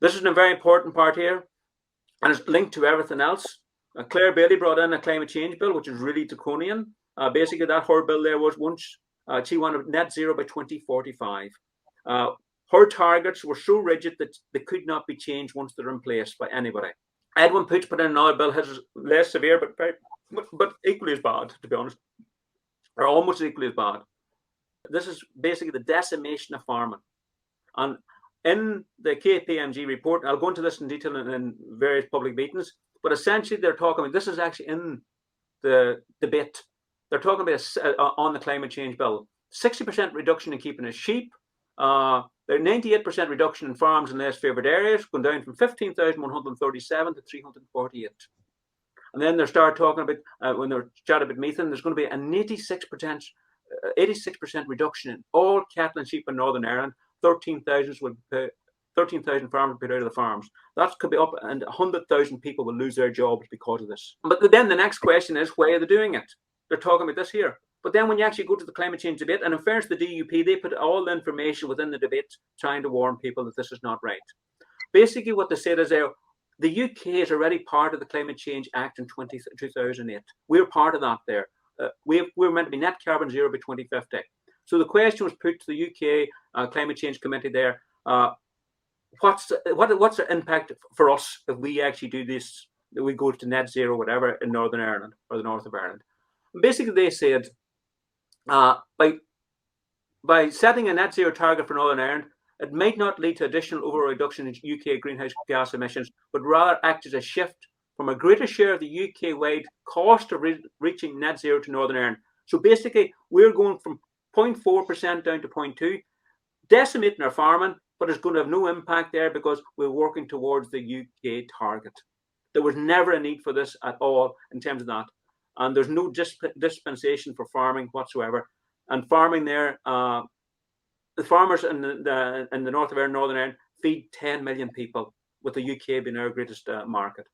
This is a very important part here, and it's linked to everything else. Claire Bailey brought in a climate change bill, which is really draconian. Basically, her bill there was once she wanted net zero by 2045. Her targets were so rigid that they could not be changed once they're in place by anybody. Edwin Poots put in another bill, his is less severe, but equally as bad, to be honest, or almost equally as bad. This is basically the decimation of farming. And in the KPMG report, I'll go into this in detail in various public meetings, but essentially they're talking about, this is actually in the debate, they're talking about on the climate change bill, 60% reduction in keeping of sheep, there 98% reduction in farms in less favoured areas, going down from 15,137 to 348. And then they start talking about, when they're chatting about methane, there's going to be an 86% reduction in all cattle and sheep in Northern Ireland. 13,000 farmers will put out of the farms. That could be up, and 100,000 people will lose their jobs because of this. But then the next question is, why are they doing it? They're talking about this here. But then when you actually go to the climate change debate, and in fairness to the DUP, they put all the information within the debate trying to warn people that this is not right. Basically, what they said is the UK is already part of the Climate Change Act in 2008. We're part of that there. We're meant to be net carbon zero by 2050. So the question was put to the UK Climate Change Committee there, what's the impact for us if we actually do this, that we go to net zero, whatever, in Northern Ireland or the north of Ireland? And basically, they said, by setting a net zero target for Northern Ireland, it might not lead to additional overall reduction in UK greenhouse gas emissions, but rather act as a shift from a greater share of the UK-wide cost of reaching net zero to Northern Ireland. So basically, we're going from 0.4% down to 0.2%, decimating our farming, but it's going to have no impact there because we're working towards the UK target. There was never a need for this at all in terms of that. And there's no dispensation for farming whatsoever. And farming there, the farmers in the north of Ireland, Northern Ireland, feed 10 million people, with the UK being our greatest market.